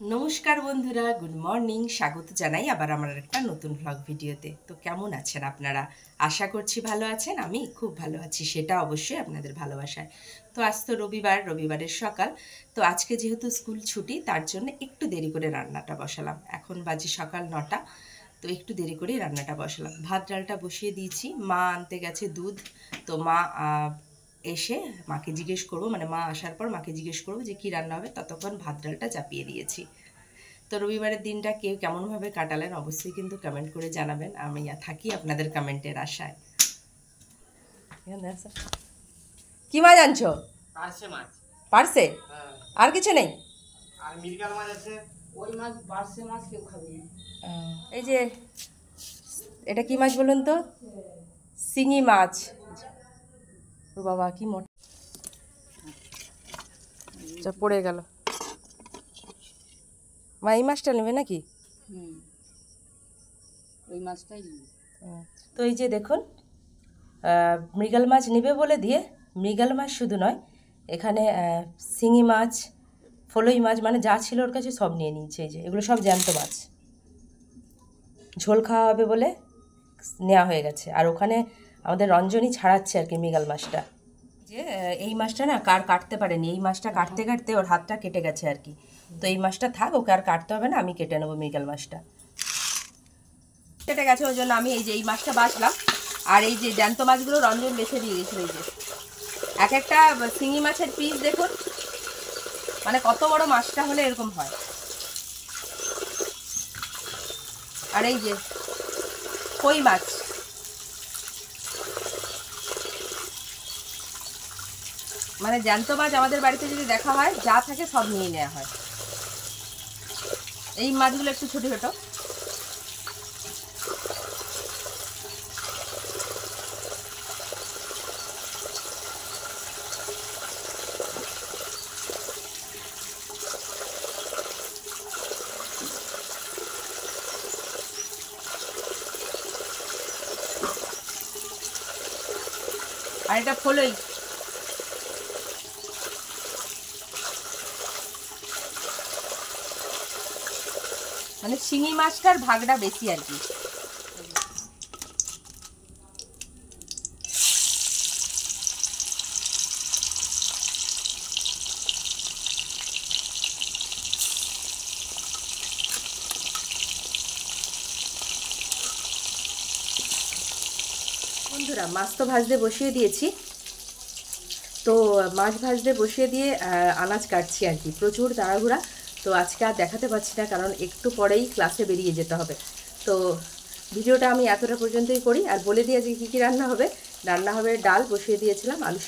নমস্কার বন্ধুরা, good morning. স্বাগত জানাই আবার আমার একটা নতুন ভ্লগ ভিডিওতে। তো কেমন আছেন আপনারা? আশা করছি ভালো আছেন। আমি খুব ভালো আছি, সেটা অবশ্যই আপনাদের ভালোবাসায়। তো আজ তো রবিবারের সকাল। তো আজকে যেহেতু স্কুল ছুটি, তার জন্য একটু দেরি করে রান্নাটা বসালাম। এখন বাজে সকাল 9টা। তো একটু দেরি করেই রান্নাটা বসালাম। ভাত ডালটা বসিয়ে দিয়েছি। মা আনতে গেছে দুধ। তো মা এসে মাকে জিজ্ঞেস করবো, মানে মা আসার পর মাকে জিজ্ঞেস করবো যে কী রান্না হবে। ততক্ষণ ভাত ডালটা চাপিয়ে দিয়েছি। তো রবিবারের দিনটা কেউ কেমনভাবে কাটালেন অবশ্যই কিন্তু কমেন্ট করে জানাবেন। আমি থাকি আপনাদের কমেন্টের আশায়। কি মাছ আনছো? পার্সে মাছ। পার্সে? আর কিছু নেই? আর মৃগেল মাছ আছে। ওই মাছ পার্সে মাছ কেউ খাবে না। এই যে এটা কি মাছ বলুন তো? শিঙি মাছ। ও বাবা, কি মোটা পড়ে গেল। মা এই মাছটা নেবে নাকি? ওই মাছটাই। তো এই যে দেখুন, মৃগেল মাছ নেবে বলে দিয়ে, মৃগেল মাছ শুধু নয়, এখানে শিঙি মাছ, ফলই মাছ, মানে যা ছিল ওর কাছে সব নিয়ে নিয়েছে। এই যে এগুলো সব জ্যান্ত মাছ, ঝোল খাওয়া হবে বলে নেওয়া হয়ে গেছে। আর ওখানে আমাদের রঞ্জনী ছাড়াচ্ছে আর কি মৃগেল মাছটা। যে এই মাছটা না কাটতে পারেনি, এই মাছটা কাটতে কাটতে ওর হাতটা কেটে গেছে আর কি। তো এই মাছটা থাক, ওকে আর কাটতে হবে না, আমি কেটে নেবো মৃগেল মাছটা। কেটে গেছে, ওই জন্য আমি এই মাছটা বাছলাম। আর এই যে জ্যান্ত মাছগুলো রঞ্জন বেছে দিয়ে গেছিল। এই যে এক একটা শিঙি মাছের পিস দেখুন, মানে কত বড় মাছটা হলে এরকম হয়। আর এই যে কই মাছ, মানে জ্যান্ত মাছ আমাদের বাড়িতে যদি দেখা হয়, যা থাকে সব নিয়ে নেওয়া হয়। এই মাছগুলো একটু ছোটো ছোটো। আর এটা ফলই, মানে শিঙি মাছটার ভাগটা বেশি আর কি। বন্ধুরা, মাছ তো ভাজতে বসিয়ে দিয়েছি। তো মাছ ভাজতে বসিয়ে দিয়ে আনাজ কাটছি আর কি, প্রচুর তাড়াহুড়া। তো আজকে আর দেখাতে পারছি না, কারণ একটু পরেই ক্লাসে বেরিয়ে যেতে হবে। তো ভিডিওটা আমি এতটা পর্যন্তই করি, আর বলে দিয়ে যে কী কী রান্না হবে। রান্না হবে ডাল বসিয়ে দিয়েছিলাম, আলু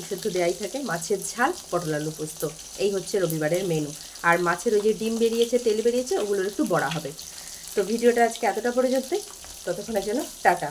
সেদ্ধ দেওয়াই থাকে, মাছের ঝাল, পটল আলু পোস্ত। এই হচ্ছে রবিবারের মেনু। আর মাছের ওই যে ডিম বেরিয়েছে, তেল বেরিয়েছে, ওগুলোর একটু বড়া হবে। তো ভিডিওটা আজকে এতটা পর্যন্তই। ততক্ষণের জন্য টাটা।